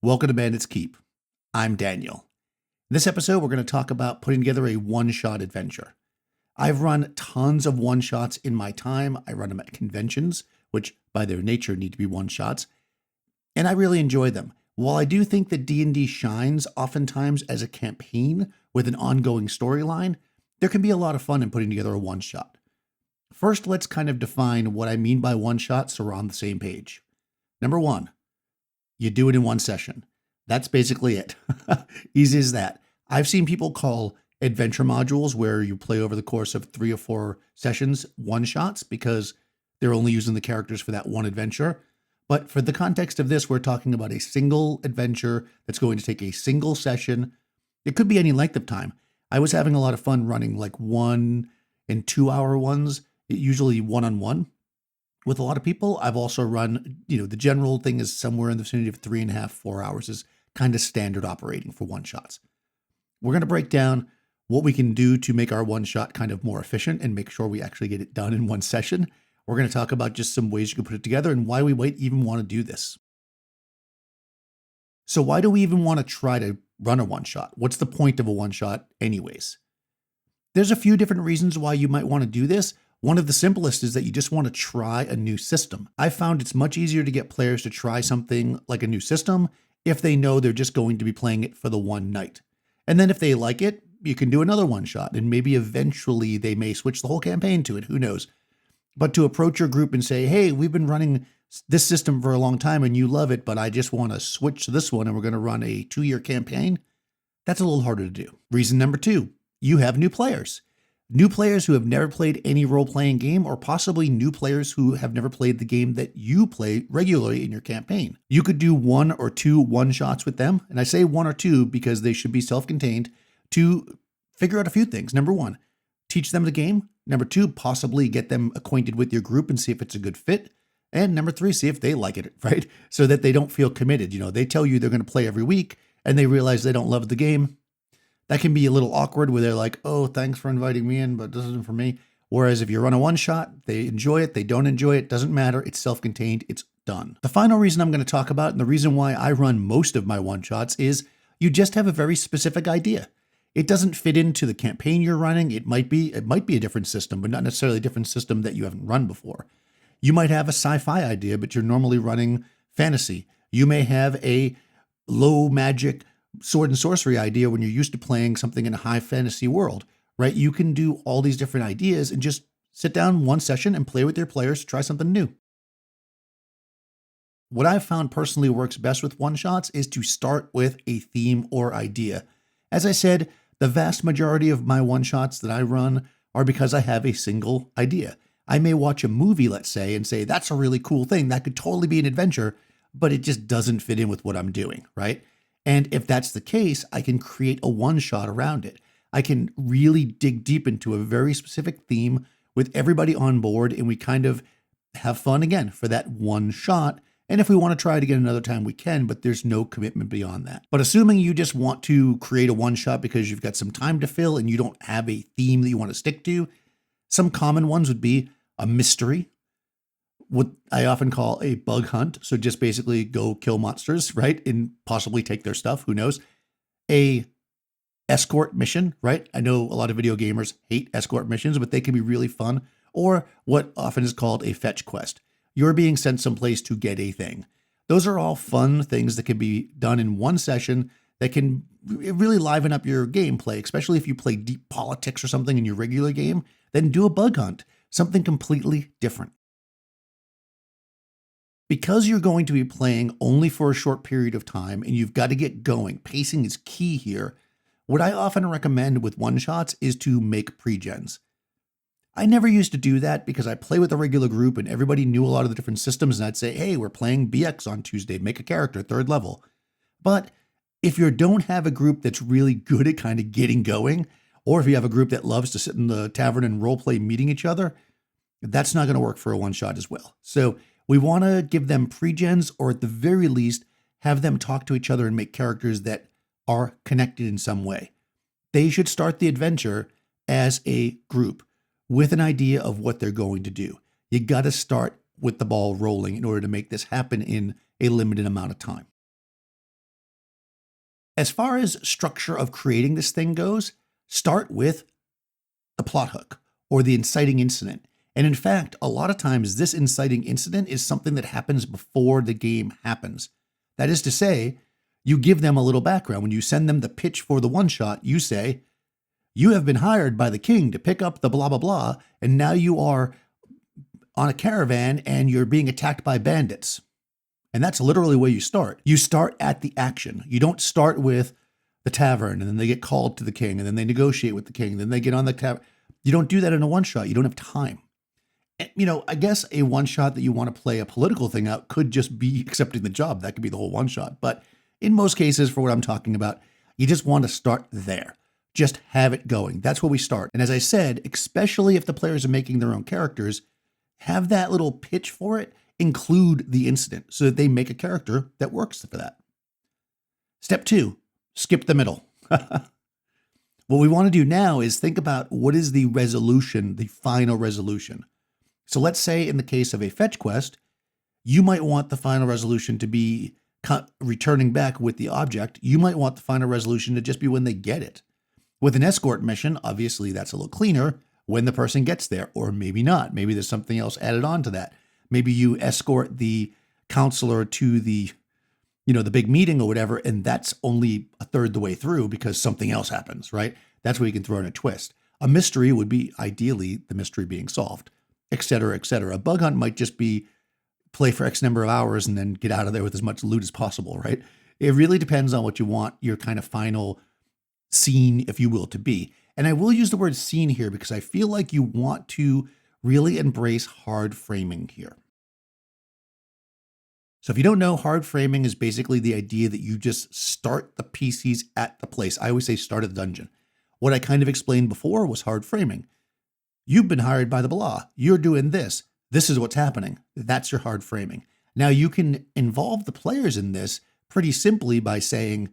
Welcome to Bandit's Keep. I'm Daniel. In this episode, we're going to talk about putting together a one-shot adventure. I've run tons of one-shots in my time. I run them at conventions, which by their nature need to be one-shots, and I really enjoy them. While I do think that D&D shines oftentimes as a campaign with an ongoing storyline, there can be a lot of fun in putting together a one-shot. First, let's kind of define what I mean by one-shot so we're on the same page. Number one, you do it in one session. That's basically it. Easy as that. I've seen people call adventure modules where you play over the course of 3 or 4 sessions one-shots because they're only using the characters for that one adventure. But for the context of this, we're talking about a single adventure that's going to take a single session. It could be any length of time. I was having a lot of fun running like 1 and 2 hour ones, usually one-on-one. With a lot of people, I've also run, the general thing is somewhere in the vicinity of 3.5, 4 hours is kind of standard operating for one-shots. We're going to break down what we can do to make our one-shot kind of more efficient and make sure we actually get it done in one session. We're going to talk about just some ways you can put it together and why we might even want to do this. So why do we even want to try to run a one-shot? What's the point of a one-shot anyways? There's a few different reasons why you might want to do this. One of the simplest is that you just want to try a new system. I've found it's much easier to get players to try something like a new system if they know they're just going to be playing it for the one night. And then if they like it, you can do another one shot and maybe eventually they may switch the whole campaign to it. Who knows? But to approach your group and say, hey, we've been running this system for a long time and you love it, but I just want to switch to this one and we're going to run a 2-year campaign. That's a little harder to do. Reason number 2, you have new players. New players who have never played any role-playing game, or possibly new players who have never played the game that you play regularly in your campaign. You could do 1 or 2 one-shots with them, and I say 1 or 2 because they should be self-contained, to figure out a few things. Number 1, teach them the game. Number 2, possibly get them acquainted with your group and see if it's a good fit. And number 3, see if they like it, right? So that they don't feel committed. They tell you they're going to play every week, and they realize they don't love the game. That can be a little awkward where they're like, oh, thanks for inviting me in, but this isn't for me. Whereas if you run a one-shot, they enjoy it, they don't enjoy it, doesn't matter, it's self-contained, it's done. The final reason I'm going to talk about, and the reason why I run most of my one-shots, is you just have a very specific idea. It doesn't fit into the campaign you're running. It might be a different system, but not necessarily a different system that you haven't run before. You might have a sci-fi idea, but you're normally running fantasy. You may have a low magic sword and sorcery idea when you're used to playing something in a high fantasy world, right? You can do all these different ideas and just sit down one session and play with your players to try something new. What I've found personally works best with one-shots is to start with a theme or idea. As I said, the vast majority of my one-shots that I run are because I have a single idea. I may watch a movie, let's say, and say, that's a really cool thing. That could totally be an adventure, but it just doesn't fit in with what I'm doing, right? And if that's the case, I can create a one-shot around it. I can really dig deep into a very specific theme with everybody on board, and we kind of have fun again for that one shot. And if we want to try it again another time, we can, but there's no commitment beyond that. But assuming you just want to create a one-shot because you've got some time to fill and you don't have a theme that you want to stick to, some common ones would be a mystery, what I often call a bug hunt. So just basically go kill monsters, right? And possibly take their stuff. Who knows? A escort mission, right? I know a lot of video gamers hate escort missions, but they can be really fun. Or what often is called a fetch quest. You're being sent someplace to get a thing. Those are all fun things that can be done in one session that can really liven up your gameplay, especially if you play deep politics or something in your regular game. Then do a bug hunt, something completely different. Because you're going to be playing only for a short period of time and you've got to get going, pacing is key here. What I often recommend with one-shots is to make pre-gens. I never used to do that because I play with a regular group and everybody knew a lot of the different systems, and I'd say, hey, we're playing BX on Tuesday, make a character, 3rd level. But if you don't have a group that's really good at kind of getting going, or if you have a group that loves to sit in the tavern and roleplay meeting each other, that's not going to work for a one-shot as well. So we want to give them pre-gens, or at the very least, have them talk to each other and make characters that are connected in some way. They should start the adventure as a group with an idea of what they're going to do. You got to start with the ball rolling in order to make this happen in a limited amount of time. as far as structure of creating this thing goes, start with the plot hook or the inciting incident. And in fact, a lot of times this inciting incident is something that happens before the game happens. That is to say, you give them a little background. When you send them the pitch for the one-shot, you say, you have been hired by the king to pick up the blah, blah, blah, and now you are on a caravan and you're being attacked by bandits. And that's literally where you start. You start at the action. You don't start with the tavern and then they get called to the king and then they negotiate with the king. Then they get on the tavern. You don't do that in a one-shot. You don't have time. And, I guess a one-shot that you want to play a political thing out could just be accepting the job. That could be the whole one-shot. But in most cases, for what I'm talking about, you just want to start there. Just have it going. That's where we start. And as I said, especially if the players are making their own characters, have that little pitch for it, include the incident so that they make a character that works for that. Step 2, skip the middle. What we want to do now is think about what is the resolution, the final resolution. So let's say in the case of a fetch quest, you might want the final resolution to be returning back with the object. You might want the final resolution to just be when they get it. With an escort mission, obviously that's a little cleaner when the person gets there, or maybe not. Maybe there's something else added on to that. Maybe you escort the counselor to the big meeting or whatever, and that's only a third the way through because something else happens, right? That's where you can throw in a twist. A mystery would be ideally the mystery being solved, et cetera, et cetera. A bug hunt might just be play for X number of hours and then get out of there with as much loot as possible, right? It really depends on what you want your kind of final scene, if you will, to be. And I will use the word scene here because I feel like you want to really embrace hard framing here. So if you don't know, hard framing is basically the idea that you just start the PCs at the place. I always say start at the dungeon. What I kind of explained before was hard framing. You've been hired by the blah. You're doing this. This is what's happening. That's your hard framing. Now you can involve the players in this pretty simply by saying,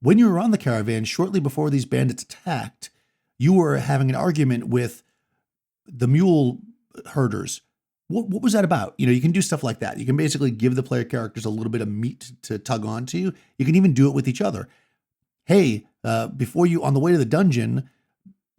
when you were on the caravan, shortly before these bandits attacked, you were having an argument with the mule herders. What was that about? You can do stuff like that. You can basically give the player characters a little bit of meat to tug onto. You can even do it with each other. Hey, before you, on the way to the dungeon,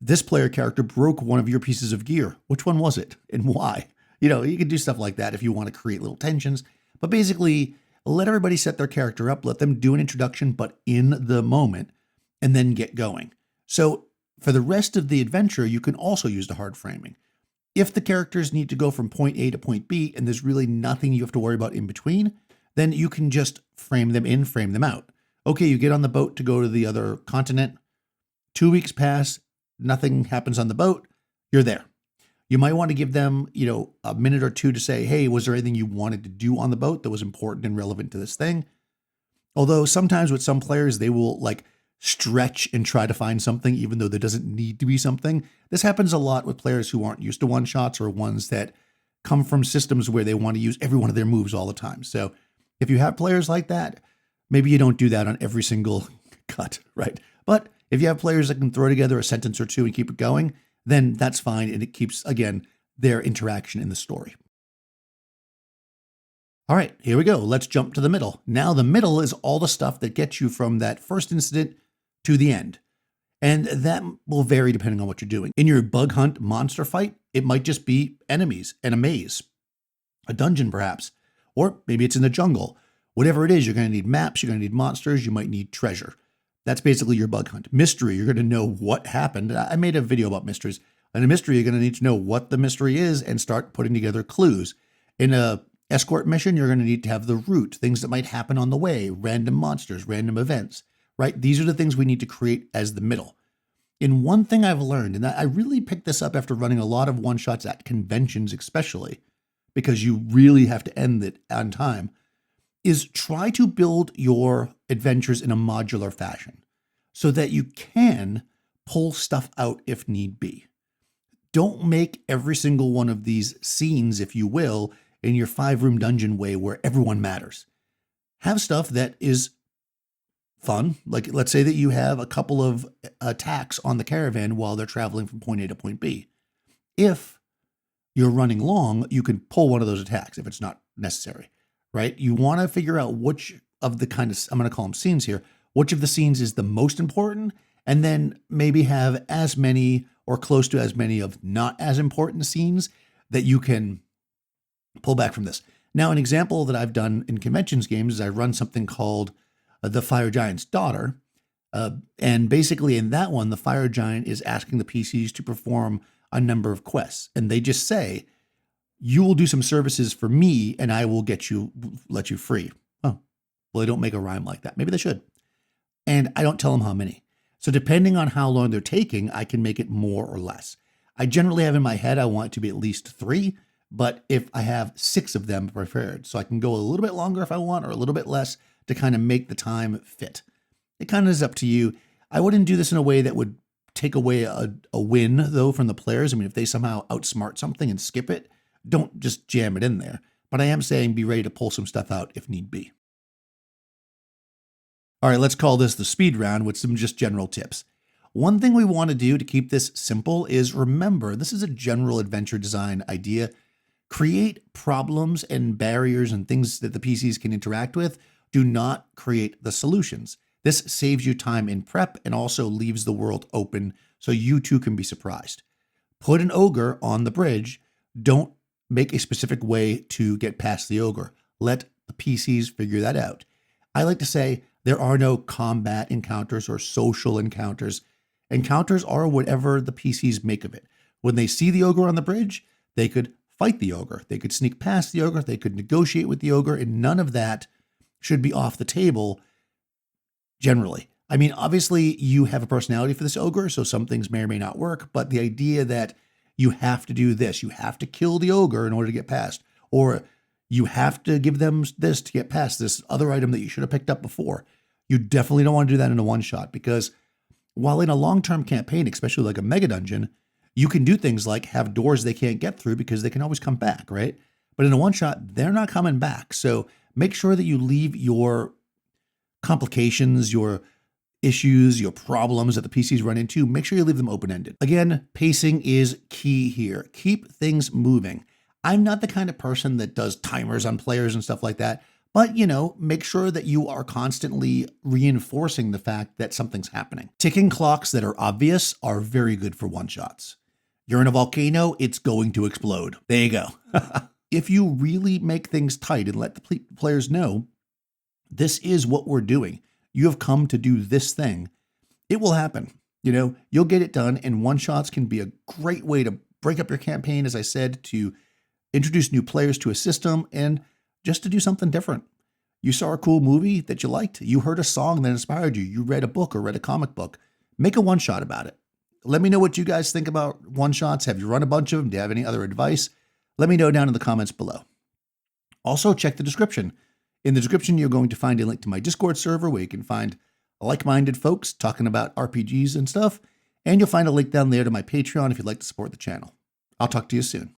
this player character broke one of your pieces of gear. Which one was it and why? You can do stuff like that if you want to create little tensions. But basically, let everybody set their character up. Let them do an introduction, but in the moment, and then get going. So for the rest of the adventure, you can also use the hard framing. If the characters need to go from point A to point B, and there's really nothing you have to worry about in between, then you can just frame them in, frame them out. Okay, you get on the boat to go to the other continent. 2 weeks pass, nothing happens on the boat, you're there. You might want to give them, a minute or two to say, hey, was there anything you wanted to do on the boat that was important and relevant to this thing? Although sometimes with some players, they will stretch and try to find something, even though there doesn't need to be something. This happens a lot with players who aren't used to one-shots or ones that come from systems where they want to use every one of their moves all the time. So if you have players like that, maybe you don't do that on every single cut, right? But if you have players that can throw together a sentence or two and keep it going, then that's fine. And it keeps, again, their interaction in the story. All right, here we go. Let's jump to the middle. Now the middle is all the stuff that gets you from that first incident to the end. And that will vary depending on what you're doing. In your bug hunt monster fight, it might just be enemies and a maze, a dungeon perhaps, or maybe it's in the jungle. Whatever it is, you're going to need maps, you're going to need monsters, you might need treasure. That's basically your bug hunt. Mystery, you're going to know what happened. I made a video about mysteries. In a mystery, you're going to need to know what the mystery is and start putting together clues. In a escort mission, you're going to need to have the route, things that might happen on the way, random monsters, random events, right? These are the things we need to create as the middle. In one thing I've learned, and I really picked this up after running a lot of one-shots at conventions especially, because you really have to end it on time, is try to build your adventures in a modular fashion so that you can pull stuff out if need be. Don't make every single one of these scenes, if you will, in your 5-room dungeon way where everyone matters. Have stuff that is fun. Like, let's say that you have a couple of attacks on the caravan while they're traveling from point A to point B. If you're running long, you can pull one of those attacks if it's not necessary, right? You want to figure out which of the kind of, I'm going to call them scenes here, which of the scenes is the most important, and then maybe have as many or close to as many of not as important scenes that you can pull back from this. Now, an example that I've done in conventions games is I run something called the Fire Giant's Daughter. And basically in that one, the Fire Giant is asking the PCs to perform a number of quests. And they just say, you will do some services for me and I will let you free. Oh, well, they don't make a rhyme like that. Maybe they should. And I don't tell them how many. So depending on how long they're taking, I can make it more or less. I generally have in my head, I want it to be at least 3. But if I have 6 of them prepared, so I can go a little bit longer if I want, or a little bit less to kind of make the time fit. It kind of is up to you. I wouldn't do this in a way that would take away a win, though, from the players. I mean, if they somehow outsmart something and skip it, don't just jam it in there. But I am saying be ready to pull some stuff out if need be. All right, let's call this the speed round with some just general tips. One thing we want to do to keep this simple is remember, this is a general adventure design idea. Create problems and barriers and things that the PCs can interact with. Do not create the solutions. This saves you time in prep and also leaves the world open so you too can be surprised. Put an ogre on the bridge. Don't make a specific way to get past the ogre. Let the PCs figure that out. I like to say there are no combat encounters or social encounters. Encounters are whatever the PCs make of it. When they see the ogre on the bridge, they could fight the ogre. They could sneak past the ogre. They could negotiate with the ogre, and none of that should be off the table generally. I mean, obviously you have a personality for this ogre, so some things may or may not work, but the idea that you have to do this, you have to kill the ogre in order to get past, or you have to give them this to get past this other item that you should have picked up before. You definitely don't want to do that in a one-shot, because while in a long-term campaign, especially like a mega dungeon, you can do things like have doors they can't get through because they can always come back, right? But in a one-shot, they're not coming back. So make sure that you leave your complications, your issues, your problems that the PCs run into, make sure you leave them open-ended. Again, pacing is key here. Keep things moving. I'm not the kind of person that does timers on players and stuff like that, but, make sure that you are constantly reinforcing the fact that something's happening. Ticking clocks that are obvious are very good for one-shots. You're in a volcano, it's going to explode. There you go. If you really make things tight and let the players know, this is what we're doing. You have come to do this thing. It will happen. You'll get it done, and one-shots can be a great way to break up your campaign, as I said, to introduce new players to a system, and just to do something different. You saw a cool movie that you liked. You heard a song that inspired you. You read a book or read a comic book. Make a one-shot about it. Let me know what you guys think about one-shots. Have you run a bunch of them? Do you have any other advice? Let me know down in the comments below. Also, check the description. In the description, you're going to find a link to my Discord server where you can find like-minded folks talking about RPGs and stuff. And you'll find a link down there to my Patreon if you'd like to support the channel. I'll talk to you soon.